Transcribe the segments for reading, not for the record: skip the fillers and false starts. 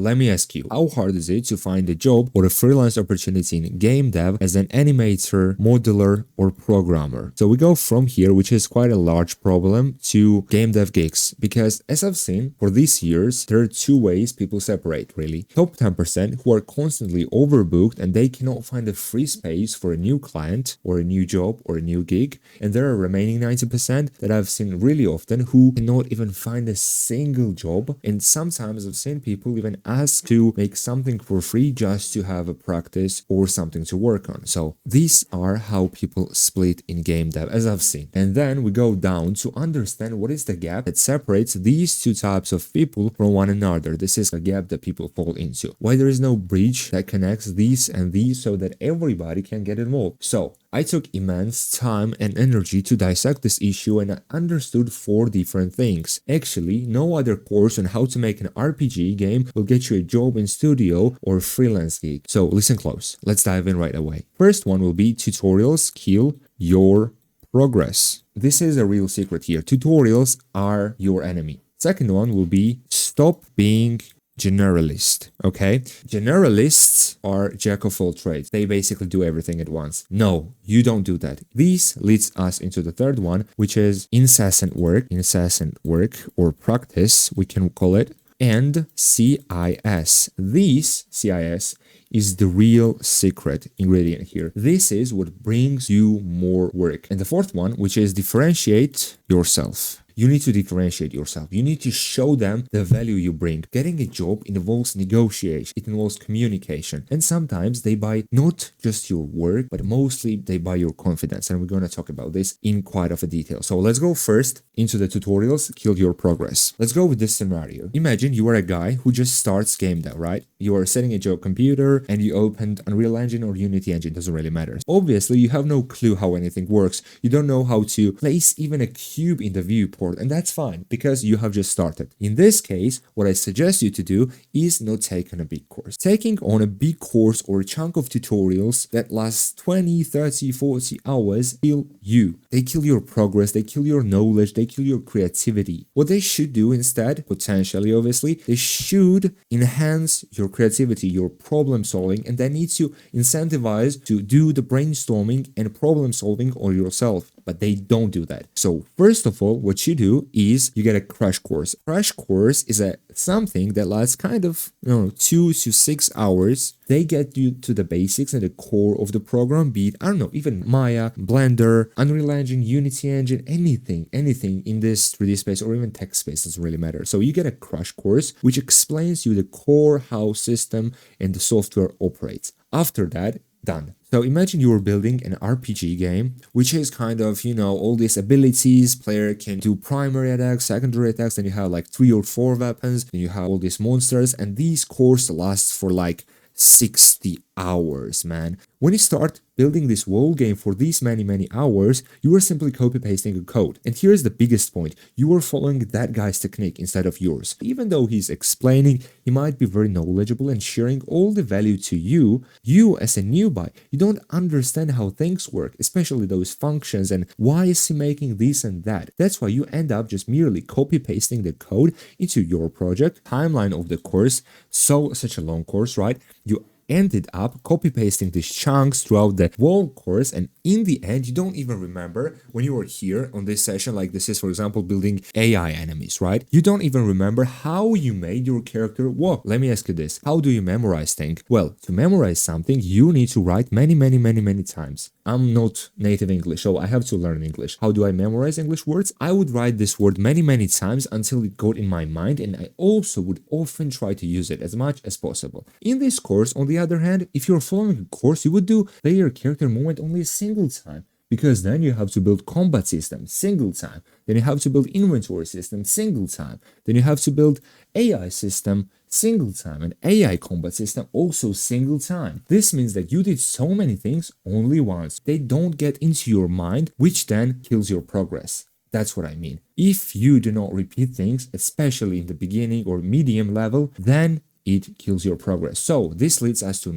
Let me ask you, how hard is it to find a job or a freelance opportunity in game dev as an animator, modeler, or programmer? So we go from here, which is quite a large problem, to game dev gigs, because as I've seen for these years, there are two ways people separate really. Top 10% who are constantly overbooked and they cannot find a free space for a new client or a new job or a new gig, and there are remaining 90% that I've seen really often who cannot even find a single job, and sometimes I've seen people even ask to make something for free just to have a practice or something to work on. So these are how people split in game dev as I've seen. And then we go down to understand what is the gap that separates these two types of people from one another. This is a gap that people fall into. Why there is no bridge that connects these and these so that everybody can get involved. So I took immense time and energy to dissect this issue, and I understood 4 different things. Actually, no other course on how to make an RPG game will get you a job in studio or freelance gig. So listen close. Let's dive in right away. First one will be tutorials kill your progress. This is a real secret here. Tutorials are your enemy. Second one will be stop being generalist. Okay, generalists are jack of all trades. They basically do everything at once. No, you don't do that. This leads us into the third one, which is incessant work or practice, we can call it, and CIS. This CIS is the real secret ingredient here. This is what brings you more work. And the fourth one, which is differentiate yourself. You need to differentiate yourself. You need to show them the value you bring. Getting a job involves negotiation. It involves communication. And sometimes they buy not just your work, but mostly they buy your confidence. And we're going to talk about this in quite of a detail. So let's go first into the tutorials, kill your progress. Let's go with this scenario. Imagine you are a guy who just starts game dev, right? You are setting at your computer and you opened Unreal Engine or Unity Engine, doesn't really matter. Obviously, you have no clue how anything works. You don't know how to place even a cube in the viewport, and that's fine because you have just started. In this case, what I suggest you to do is not take on a big course. Taking on a big course or a chunk of tutorials that lasts 20, 30, 40 hours kill you. They kill your progress, they kill your knowledge, they kill your creativity. What they should do instead, potentially obviously, they should enhance your creativity, your problem solving, and they need to incentivize to do the brainstorming and problem solving on yourself. But they don't do that. So first of all, what you do is you get a crash course. Crash course is something that lasts kind of 2 to 6 hours. They get you to the basics and the core of the program, be it, I don't know, even Maya, Blender, Unreal Engine, Unity Engine, anything in this 3D space or even tech space, doesn't really matter. So you get a crash course which explains you the core, how system and the software operates. After that, done. So imagine you are building an RPG game, which is kind of, all these abilities. Player can do primary attacks, secondary attacks, and you have like 3 or 4 weapons, and you have all these monsters, and these course lasts for like 60 hours, man. When you start building this whole game for these many hours, you are simply copy-pasting a code. And here's the biggest point. You are following that guy's technique instead of yours. Even though he's explaining, he might be very knowledgeable and sharing all the value to you. You as a newbie, you don't understand how things work, especially those functions and why is he making this and that. That's why you end up just merely copy-pasting the code into your project. Timeline of the course, such a long course, right? You ended up copy-pasting these chunks throughout the whole course, and in the end you don't even remember when you were here on this session, like this is for example building AI enemies, right? You don't even remember how you made your character walk. Let me ask you this, how do you memorize things? Well, to memorize something you need to write many times. I'm not native English, so I have to learn English. How do I memorize English words? I would write this word many times until it got in my mind, and I also would often try to use it as much as possible. In this course, on the other hand, if you're following a course, you would do player character movement only a single time, because then you have to build combat system single time, then you have to build inventory system single time, then you have to build AI system single time, and AI combat system also single time. This means that you did so many things only once. They don't get into your mind, which then kills your progress. That's what I mean. If you do not repeat things, especially in the beginning or medium level, then it kills your progress. So this leads us to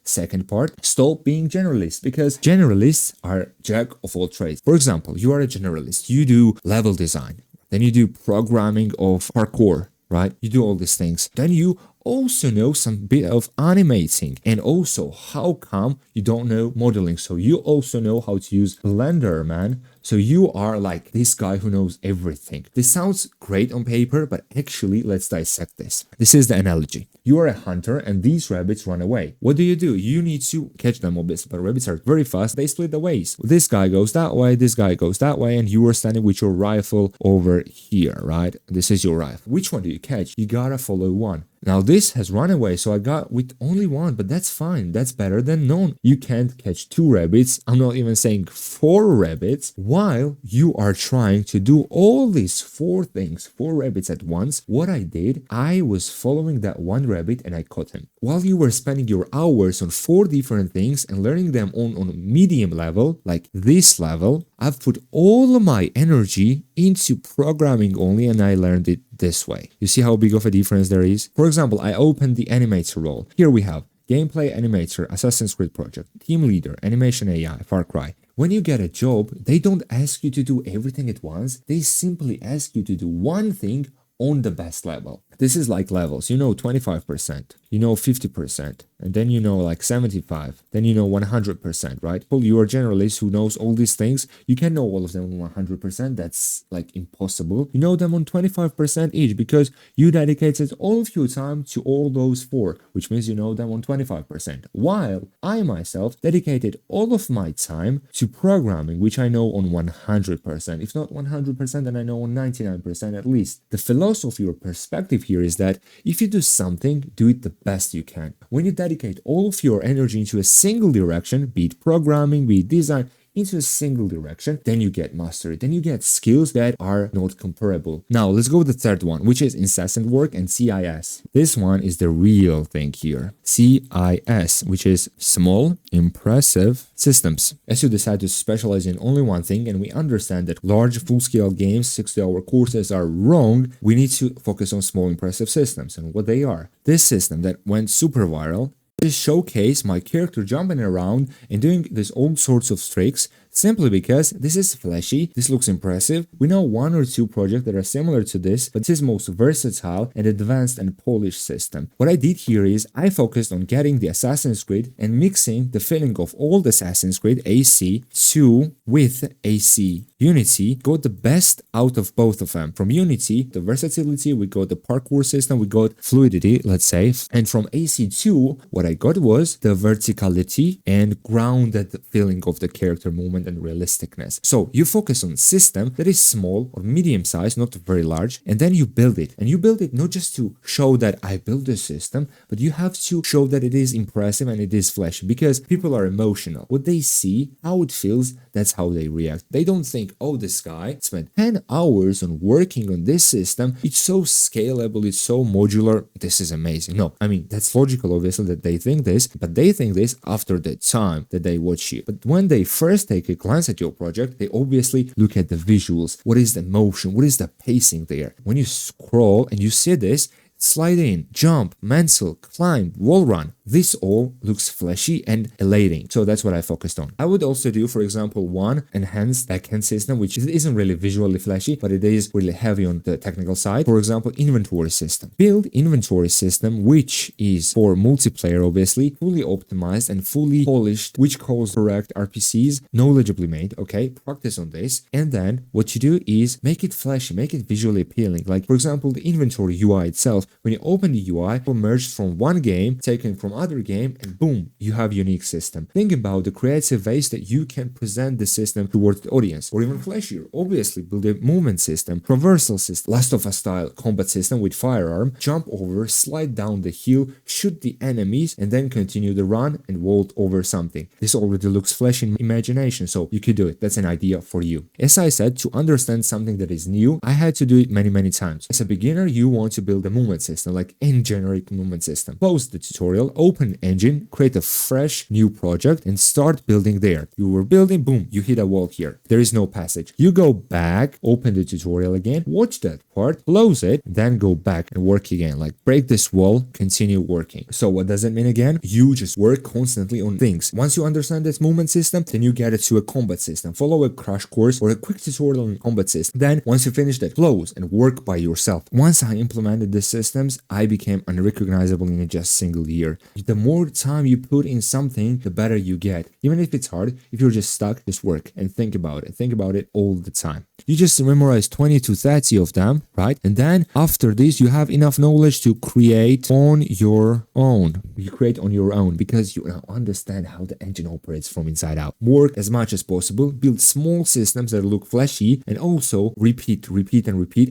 second part, stop being generalist, because generalists are jack of all trades. For example, you are a generalist, you do level design, then you do programming of parkour, right? You do all these things. Then you also know some bit of animating. And also, how come you don't know modeling? So you also know how to use Blender, man. So you are like this guy who knows everything. This sounds great on paper, but actually, let's dissect this. This is the analogy. You are a hunter and these rabbits run away. What do? You need to catch them, obviously, but rabbits are very fast. They split the ways. This guy goes that way, this guy goes that way, and you are standing with your rifle over here, right? This is your rifle. Which one do you catch? You gotta follow one. Now this has run away, so I got with only one, but that's fine. That's better than none. You can't catch 2 rabbits. I'm not even saying 4 rabbits. While you are trying to do all these 4 things, 4 rabbits at once, what I did, I was following that one rabbit and I caught him. While you were spending your hours on 4 different things and learning them on a medium level, like this level, I've put all of my energy into programming only and I learned it this way. You see how big of a difference there is? For example, I opened the animator role. Here we have gameplay animator, Assassin's Creed project, team leader, animation AI, Far Cry. When you get a job, they don't ask you to do everything at once. They simply ask you to do one thing on the best level. This is like levels. You know 25%, you know 50%, and then you know like 75, then you know 100%, right? Well, you are a generalist who knows all these things. You can know all of them on 100%. That's like impossible. You know them on 25% each because you dedicated all of your time to all those 4, which means you know them on 25%. While I myself dedicated all of my time to programming, which I know on 100%. If not 100%, then I know on 99% at least. The philosophy or perspective here is that if you do something, do it the best you can. When you dedicate all of your energy into a single direction, be it programming, be it design, into a single direction, then you get mastery, then you get skills that are not comparable. Now let's go with the third one, which is incessant work and CIS. This one is the real thing here. CIS, which is small, impressive systems. As you decide to specialize in only one thing and we understand that large full-scale games, 60-hour courses are wrong, we need to focus on small, impressive systems and what they are. This system that went super viral, this showcase my character jumping around and doing this all sorts of tricks simply because this is flashy, this looks impressive. We know 1 or 2 projects that are similar to this, but this is most versatile and advanced and polished system. What I did here is I focused on getting the Assassin's Creed and mixing the feeling of old Assassin's Creed AC 2 with AC Unity, got the best out of both of them. From Unity, the versatility, we got the parkour system, we got fluidity, let's say, and from AC2, what I got was the verticality and grounded feeling of the character movement and realisticness. So you focus on system that is small or medium size, not very large, and then you build it. And you build it not just to show that I built a system, but you have to show that it is impressive and it is flashy because people are emotional. What they see, how it feels, that's how they react. They don't think, oh, this guy spent 10 hours on working on this system. It's so scalable, it's so modular. This is amazing. No, I mean, that's logical, obviously, that they think this, but they think this after the time that they watch you. But when they first take a glance at your project, they obviously look at the visuals. What is the motion? What is the pacing there? When you scroll and you see this, slide in, jump, mantle, climb, wall run. This all looks flashy and elating. So that's what I focused on. I would also do, for example, one enhanced backhand system, which isn't really visually flashy, but it is really heavy on the technical side. For example, inventory system. Build inventory system, which is for multiplayer, obviously, fully optimized and fully polished, which calls correct RPCs, knowledgeably made, okay? Practice on this. And then what you do is make it flashy, make it visually appealing. Like, for example, the inventory UI itself. When you open the UI, it merged from one game, taken from other game, and boom, you have unique system. Think about the creative ways that you can present the system towards the audience, or even flashier. Obviously, build a movement system, traversal system, Last of Us style combat system with firearm, jump over, slide down the hill, shoot the enemies, and then continue the run and vault over something. This already looks flashy in imagination, so you could do it. That's an idea for you. As I said, to understand something that is new, I had to do it many times. As a beginner, you want to build a movement system, like any generic movement system. Pause the tutorial, open Engine, create a fresh new project and start building there. You were building, boom, you hit a wall here. There is no passage. You go back, open the tutorial again, watch that part, close it, then go back and work again. Like break this wall, continue working. So what does it mean again? You just work constantly on things. Once you understand this movement system, then you get it to a combat system. Follow a crash course or a quick tutorial on combat system. Then once you finish that, close and work by yourself. Once I implemented these systems, I became unrecognizable in just a single year. The more time you put in something, the better you get. Even if it's hard, if you're just stuck, just work and think about it. Think about it all the time. You just memorize 20 to 30 of them, right? And then after this, you have enough knowledge to create on your own. You create on your own because you now understand how the engine operates from inside out. Work as much as possible, build small systems that look flashy, and also repeat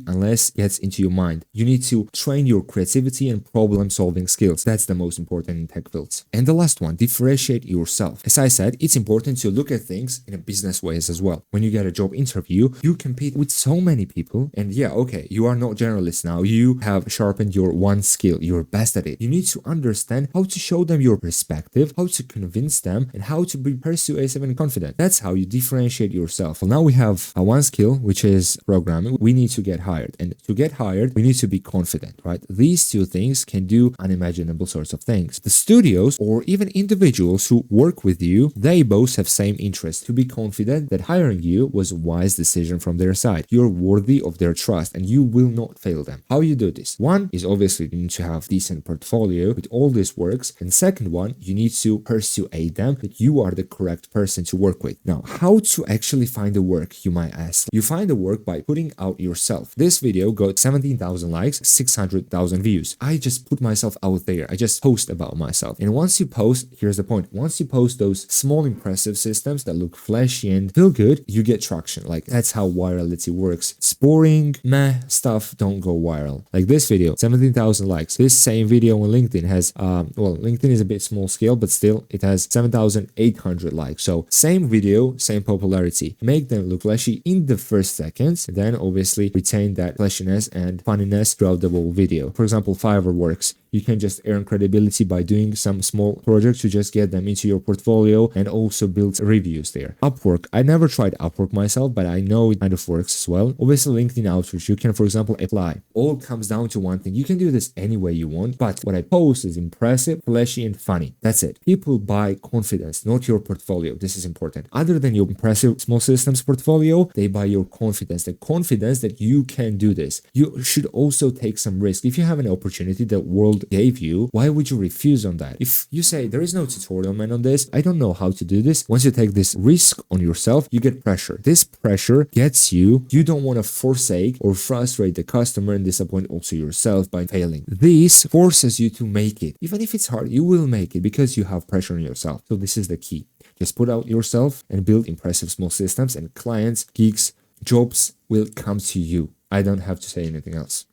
unless it gets into your mind. You need to train your creativity and problem solving skills. That's the most important in tech fields. And the last one, differentiate yourself. As I said, it's important to look at things in a business ways as well. When you get a job interview, you compete with so many people, and yeah, okay, you are not generalist now. You have sharpened your one skill. You're best at it. You need to understand how to show them your perspective, how to convince them, and how to be persuasive and confident. That's how you differentiate yourself. Well, now we have one skill, which is programming. We need to get hired, and to get hired, we need to be confident, right? These two things can do unimaginable sorts of things. The studios or even individuals who work with you, they both have same interest to be confident that hiring you was a wise decision from their side. You're worthy of their trust and you will not fail them. How you do this? One is obviously you need to have decent portfolio with all these works, and second one, you need to persuade them that you are the correct person to work with. Now, how to actually find the work, you might ask? You find the work by putting out yourself. This video got 17,000 likes, 600,000 views. I just put myself out there. I just post about myself. And once you post, here's the point. Once you post those small impressive systems that look flashy and feel good, you get traction. Like that's how virality works. It's boring, meh stuff don't go viral. Like this video, 17,000 likes. This same video on LinkedIn has, LinkedIn is a bit small scale, but still it has 7,800 likes. So same video, same popularity. Make them look flashy in the first seconds, then obviously retain that flashiness and funniness throughout the whole video. For example, Fiverr works. You can just earn credibility by doing some small projects to just get them into your portfolio and also build reviews there. Upwork. I never tried Upwork myself, but I know it kind of works as well. Obviously, LinkedIn Outreach. You can, for example, apply. All comes down to one thing. You can do this any way you want, but what I post is impressive, flashy, and funny. That's it. People buy confidence, not your portfolio. This is important. Other than your impressive small systems portfolio, they buy your confidence, the confidence that you can do this. You should also take some risk. If you have an opportunity that world gave you, why would you refuse on that? If you say there is no tutorial man on this, I don't know how to do this. Once you take this risk on yourself, you get pressure. This pressure gets you don't want to forsake or frustrate the customer and disappoint also yourself by failing. This forces you to make it. Even if it's hard, you will make it because you have pressure on yourself. So this is the key. Just put out yourself and build impressive small systems, and clients, gigs, jobs will come to you. I don't have to say anything else.